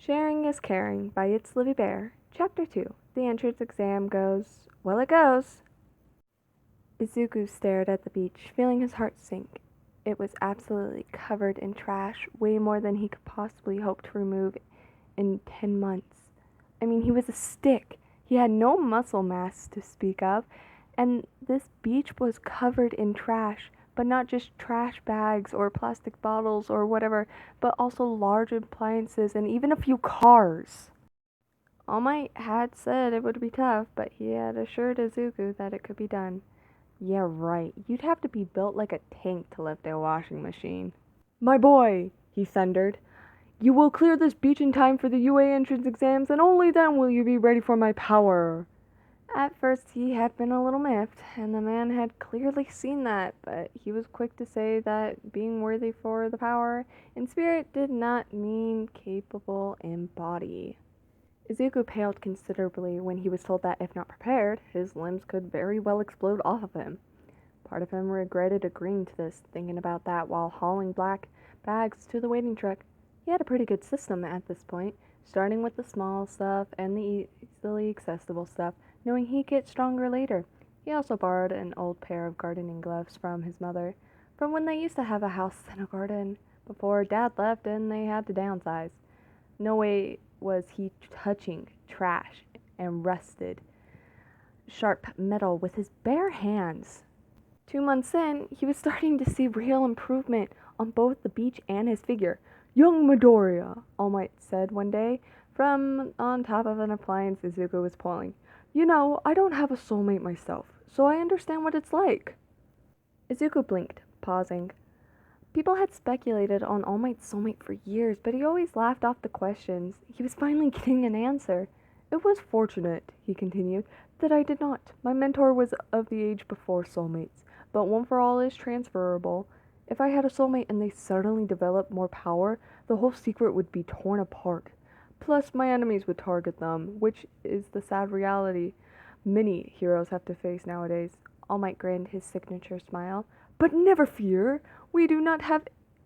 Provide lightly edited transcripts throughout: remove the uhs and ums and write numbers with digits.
Sharing is Caring by Itslivybear. Chapter 2. The entrance exam goes, well, it goes. Izuku stared at the beach, feeling his heart sink. It was absolutely covered in trash, way more than he could possibly hope to remove in 10 months. I mean, he was a stick. He had no muscle mass to speak of, and this beach was covered in trash. But not just trash bags or plastic bottles or whatever, but also large appliances and even a few cars. All Might had said it would be tough, but he had assured Izuku that it could be done. Yeah, right. You'd have to be built like a tank to lift a washing machine. My boy, he thundered, you will clear this beach in time for the UA entrance exams, and only then will you be ready for my power. At first he had been a little miffed, and the man had clearly seen that, but he was quick to say that being worthy for the power in spirit did not mean capable in body. Izuku paled considerably when he was told that if not prepared, his limbs could very well explode off of him. Part of him regretted agreeing to this, thinking about that while hauling black bags to the waiting truck. He had a pretty good system at this point, starting with the small stuff and the easily accessible stuff, knowing he'd get stronger later. He also borrowed an old pair of gardening gloves from his mother, from when they used to have a house and a garden, before Dad left and they had to downsize. No way was he touching trash and rusted, sharp metal with his bare hands. 2 months in, he was starting to see real improvement on both the beach and his figure. Young Midoriya, All Might said one day, from on top of an appliance Izuku was pulling. You know, I don't have a soulmate myself, so I understand what it's like. Izuku blinked, pausing. People had speculated on All Might's soulmate for years, but he always laughed off the questions. He was finally getting an answer. It was fortunate, he continued, that I did not. My mentor was of the age before soulmates, but One for All is transferable. If I had a soulmate and they suddenly developed more power, the whole secret would be torn apart. Plus, my enemies would target them, which is the sad reality many heroes have to face nowadays. All Might grinned his signature smile. But never fear, we do not have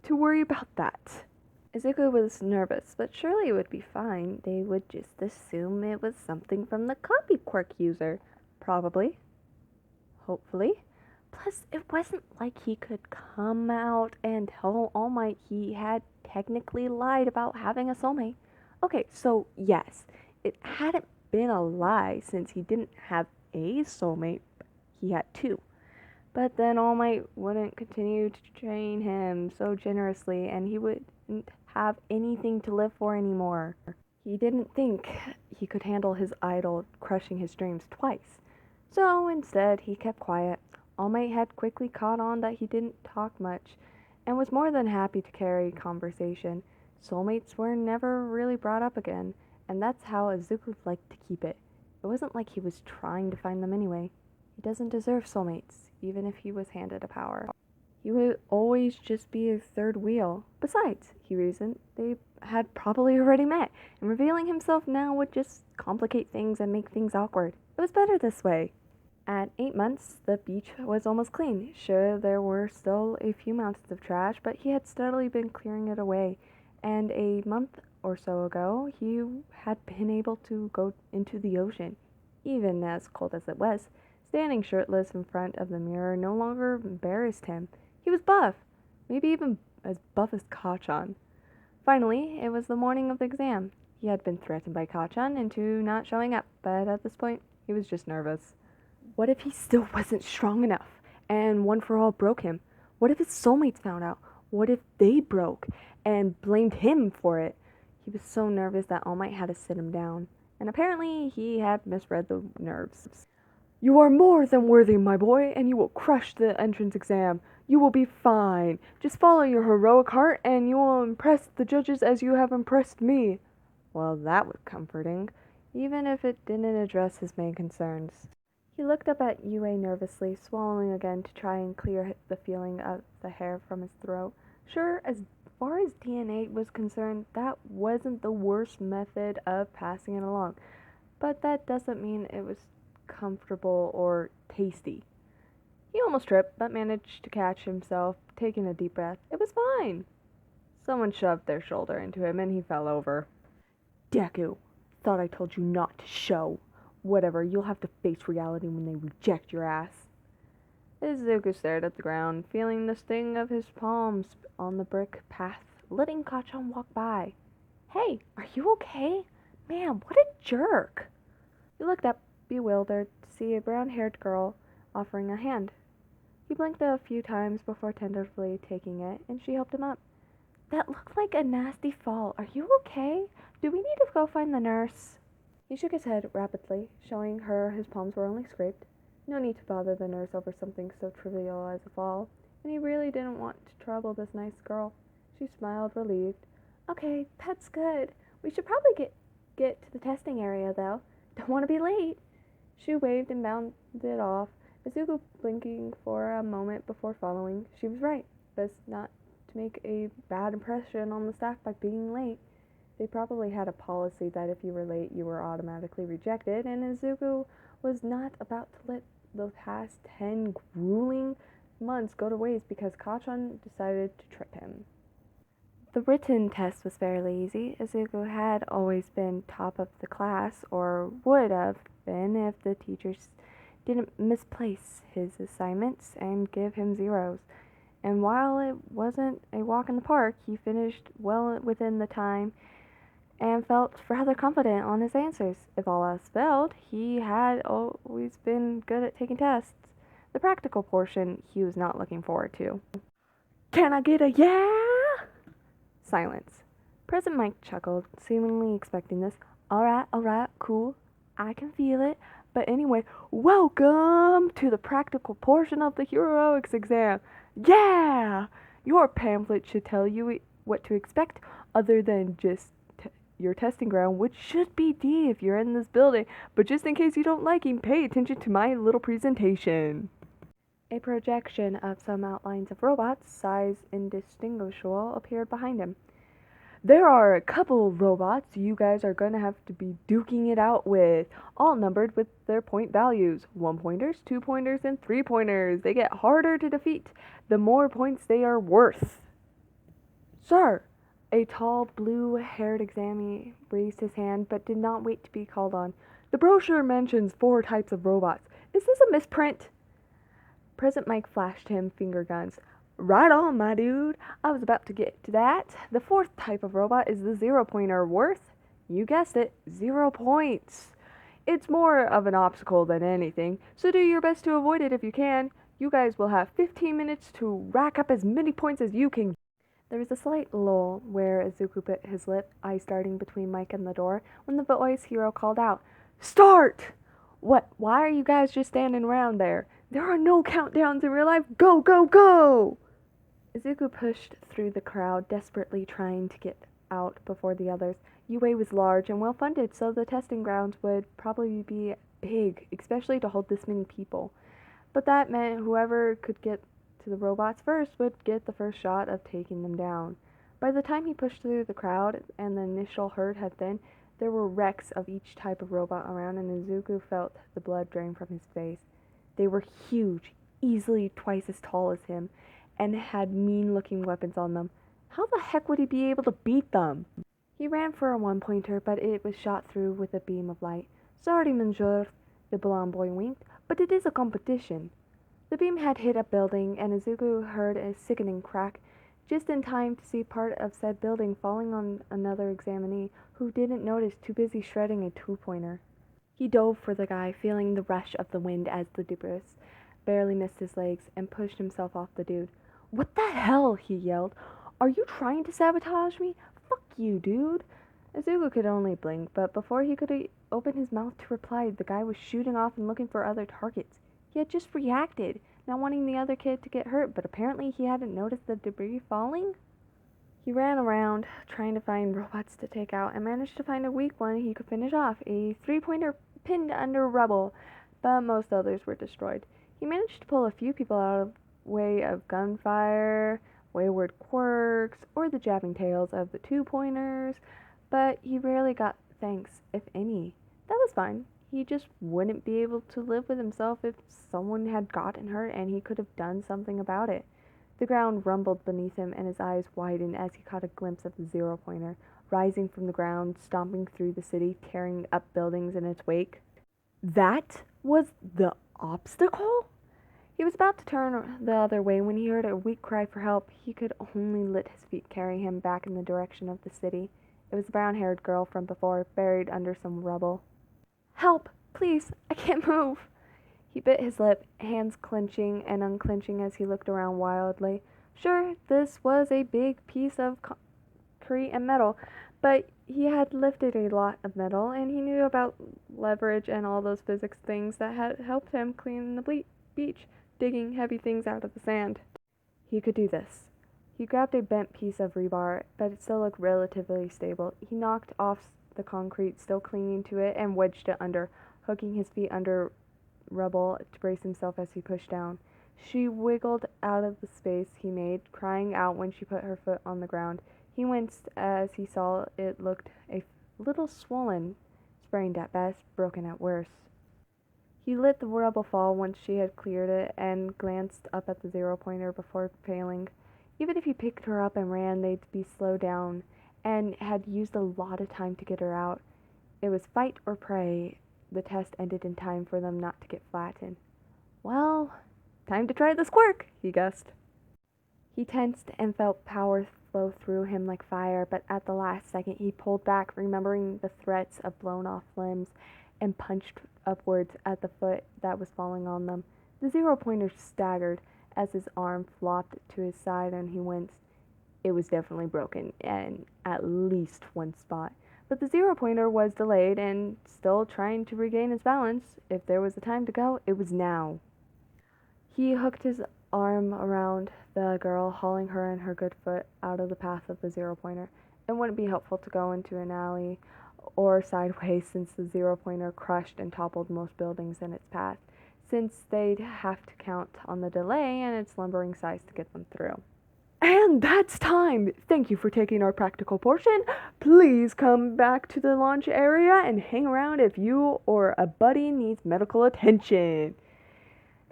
to worry about that. Izuku was nervous, but surely it would be fine. They would just assume it was something from the copy quirk user. Probably. Hopefully. Plus, it wasn't like he could come out and tell All Might he had technically lied about having a soulmate. Okay, so yes, it hadn't been a lie since he didn't have a soulmate, he had two. But then All Might wouldn't continue to train him so generously, and he wouldn't have anything to live for anymore. He didn't think he could handle his idol crushing his dreams twice. So instead, he kept quiet. All Might had quickly caught on that he didn't talk much, and was more than happy to carry conversation. Soulmates were never really brought up again, and that's how Izuku liked to keep it. It wasn't like he was trying to find them anyway. He doesn't deserve soulmates, even if he was handed a power. He would always just be a third wheel. Besides, he reasoned, they had probably already met, and revealing himself now would just complicate things and make things awkward. It was better this way. At 8 months, the beach was almost clean. Sure, there were still a few mountains of trash, but he had steadily been clearing it away, and a month or so ago, he had been able to go into the ocean, even as cold as it was. Standing shirtless in front of the mirror no longer embarrassed him. He was buff, maybe even as buff as Kachan. Finally, it was the morning of the exam. He had been threatened by Kachan into not showing up, but at this point, he was just nervous. What if he still wasn't strong enough, and One for All broke him? What if his soulmates found out? What if they broke, and blamed him for it? He was so nervous that All Might had to sit him down, and apparently he had misread the nerves. You are more than worthy, my boy, and you will crush the entrance exam. You will be fine. Just follow your heroic heart, and you will impress the judges as you have impressed me. Well, that was comforting, even if it didn't address his main concerns. He looked up at Yue nervously, swallowing again to try and clear the feeling of the hair from his throat. Sure, as far as DNA was concerned, that wasn't the worst method of passing it along, but that doesn't mean it was comfortable or tasty. He almost tripped, but managed to catch himself, taking a deep breath. It was fine. Someone shoved their shoulder into him and he fell over. Deku, thought I told you not to show. Whatever, you'll have to face reality when they reject your ass. Izuku stared at the ground, feeling the sting of his palms on the brick path, letting Kachan walk by. Hey, are you okay? Man, what a jerk! He looked up, bewildered, to see a brown-haired girl offering a hand. He blinked a few times before tentatively taking it, and she helped him up. That looked like a nasty fall. Are you okay? Do we need to go find the nurse? He shook his head rapidly, showing her his palms were only scraped. No need to bother the nurse over something so trivial as a fall, and he really didn't want to trouble this nice girl. She smiled, relieved. Okay, that's good. We should probably get to the testing area, though. Don't want to be late. She waved and bounded off, Izuku blinking for a moment before following. She was right. Best not to make a bad impression on the staff by being late. They probably had a policy that if you were late, you were automatically rejected, and Izuku was not about to let the past 10 grueling months go to waste because Kachan decided to trip him. The written test was fairly easy. Izuku had always been top of the class, or would have been if the teachers didn't misplace his assignments and give him zeros. And while it wasn't a walk in the park, he finished well within the time and felt rather confident on his answers. If all else failed, he had always been good at taking tests. The practical portion he was not looking forward to. Can I get a yeah? Silence. President Mike chuckled, seemingly expecting this. Alright, cool. I can feel it. But anyway, welcome to the practical portion of the heroics exam. Yeah! Your pamphlet should tell you what to expect other than just your testing ground, which should be D if you're in this building, but just in case you don't like him, pay attention to my little presentation. A projection of some outlines of robots, size indistinguishable, appeared behind him. There are a couple robots you guys are going to have to be duking it out with, all numbered with their point values. 1-pointers, 2-pointers, and 3-pointers. They get harder to defeat the more points they are worth. Sir! A tall, blue-haired examinee raised his hand, but did not wait to be called on. The brochure mentions 4 types of robots. Is this a misprint? President Mike flashed him finger guns. Right on, my dude. I was about to get to that. The 4th type of robot is the 0-pointer, worth, you guessed it, 0 points. It's more of an obstacle than anything, so do your best to avoid it if you can. You guys will have 15 minutes to rack up as many points as you can. There was a slight lull where Izuku bit his lip, eyes darting between Mike and the door, when the voice hero called out, Start! What? Why are you guys just standing around there? There are no countdowns in real life. Go, go, go! Izuku pushed through the crowd, desperately trying to get out before the others. UA was large and well-funded, so the testing grounds would probably be big, especially to hold this many people. But that meant whoever could get to the robots first would get the first shot of taking them down. By the time he pushed through the crowd and the initial herd had thinned, there were wrecks of each type of robot around, and Izuku felt the blood drain from his face. They were huge, easily twice as tall as him, and had mean-looking weapons on them. How the heck would he be able to beat them? He ran for a 1-pointer, but it was shot through with a beam of light. Sorry, monsieur, the blonde boy winked, but it is a competition. The beam had hit a building, and Izuku heard a sickening crack, just in time to see part of said building falling on another examinee, who didn't notice, too busy shredding a 2-pointer. He dove for the guy, feeling the rush of the wind as the debris barely missed his legs, and pushed himself off the dude. What the hell? He yelled. Are you trying to sabotage me? Fuck you, dude. Izuku could only blink, but before he could open his mouth to reply, the guy was shooting off and looking for other targets. He had just reacted, not wanting the other kid to get hurt, but apparently he hadn't noticed the debris falling. He ran around, trying to find robots to take out, and managed to find a weak one he could finish off, a 3-pointer pinned under rubble, but most others were destroyed. He managed to pull a few people out of way of gunfire, wayward quirks, or the jabbing tails of the 2-pointers, but he rarely got thanks, if any. That was fine. He just wouldn't be able to live with himself if someone had gotten hurt and he could have done something about it. The ground rumbled beneath him and his eyes widened as he caught a glimpse of the 0-pointer. rising from the ground, stomping through the city, tearing up buildings in its wake. That was the obstacle? He was about to turn the other way when he heard a weak cry for help. He could only let his feet carry him back in the direction of the city. It was the brown-haired girl from before, buried under some rubble. Help! Please! I can't move! He bit his lip, hands clenching and unclenching as he looked around wildly. Sure, this was a big piece of concrete and metal, but he had lifted a lot of metal, and he knew about leverage and all those physics things that had helped him clean the beach, digging heavy things out of the sand. He could do this. He grabbed a bent piece of rebar, but it still looked relatively stable. He knocked off the concrete, still clinging to it, and wedged it under, hooking his feet under rubble to brace himself as he pushed down. She wiggled out of the space he made, crying out when she put her foot on the ground. He winced as he saw it looked a little swollen, sprained at best, broken at worst. He let the rubble fall once she had cleared it and glanced up at the zero-pointer before failing. Even if he picked her up and ran, they'd be slowed down, and had used a lot of time to get her out. It was fight or prey. The test ended in time for them not to get flattened. Well, time to try this quirk, he guessed. He tensed and felt power flow through him like fire, but at the last second he pulled back, remembering the threats of blown-off limbs, and punched upwards at the foot that was falling on them. The zero-pointer staggered as his arm flopped to his side and he winced. It was definitely broken in at least one spot. But the zero-pointer was delayed and still trying to regain his balance. If there was a time to go, it was now. He hooked his arm around the girl, hauling her and her good foot out of the path of the zero-pointer. It wouldn't be helpful to go into an alley or sideways since the zero-pointer crushed and toppled most buildings in its path, since they'd have to count on the delay and its lumbering size to get them through. And that's time! Thank you for taking our practical portion. Please come back to the launch area and hang around if you or a buddy needs medical attention.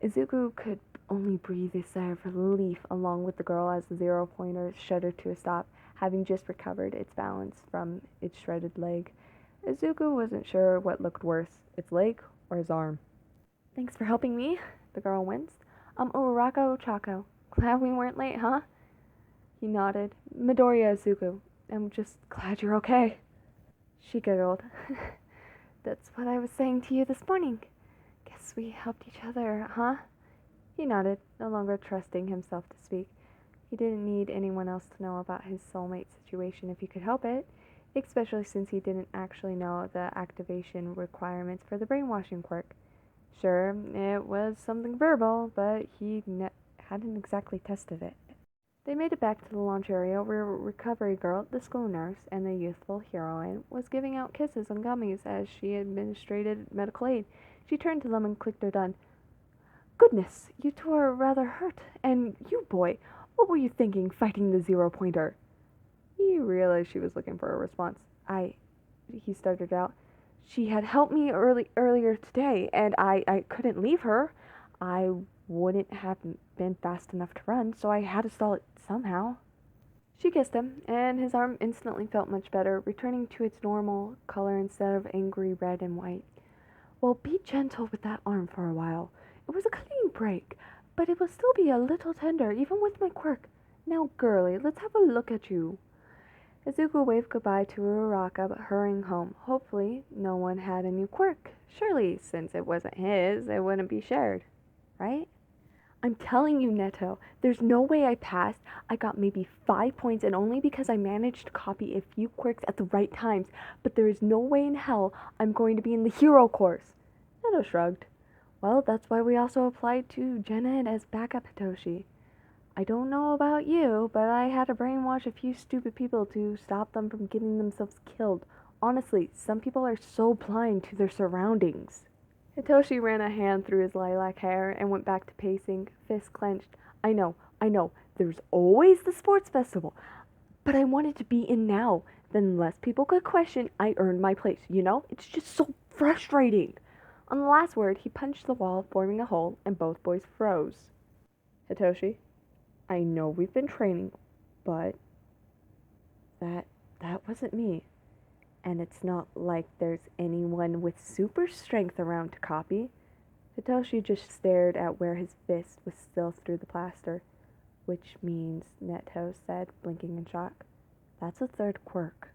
Izuku could only breathe a sigh of relief along with the girl as the zero-pointer shuddered to a stop, having just recovered its balance from its shredded leg. Izuku wasn't sure what looked worse, its leg or his arm. Thanks for helping me, the girl winced. I'm Uraraka Ochako. Glad we weren't late, huh? He nodded. Midoriya Izuku. I'm just glad you're okay. She giggled. That's what I was saying to you this morning. Guess we helped each other, huh? He nodded, no longer trusting himself to speak. He didn't need anyone else to know about his soulmate situation if he could help it, especially since he didn't actually know the activation requirements for the brainwashing quirk. Sure, it was something verbal, but he hadn't exactly tested it. They made it back to the launch area where Recovery Girl, the school nurse, and the youthful heroine was giving out kisses and gummies as she administered medical aid. She turned to them and clicked her done. Goodness, you two are rather hurt. And you, boy, what were you thinking fighting the zero-pointer? He realized she was looking for a response. He stuttered out. She had helped me earlier today, and I couldn't leave her. I wouldn't have been fast enough to run, so I had to stall it somehow. She kissed him, and his arm instantly felt much better, returning to its normal color instead of angry red and white. Well, be gentle with that arm for a while. It was a clean break, but it will still be a little tender, even with my quirk. Now, girlie, let's have a look at you. Izuku waved goodbye to Uraraka, hurrying home. Hopefully, no one had a new quirk. Surely, since it wasn't his, it wouldn't be shared. Right? I'm telling you, Neto, there's no way I passed. I got maybe 5 points, and only because I managed to copy a few quirks at the right times. But there is no way in hell I'm going to be in the hero course. Neto shrugged. Well, that's why we also applied to Genin as backup Hitoshi. I don't know about you, but I had to brainwash a few stupid people to stop them from getting themselves killed. Honestly, some people are so blind to their surroundings. Hitoshi ran a hand through his lilac hair and went back to pacing, fists clenched. I know, there's always the sports festival, but I wanted to be in now. Then less people could question I earned my place, you know? It's just so frustrating. On the last word, he punched the wall, forming a hole, and both boys froze. Hitoshi, I know we've been training, but that That wasn't me. And it's not like there's anyone with super strength around to copy. Satoshi just stared at where his fist was still through the plaster. Which means, Neto said, blinking in shock, that's a third quirk.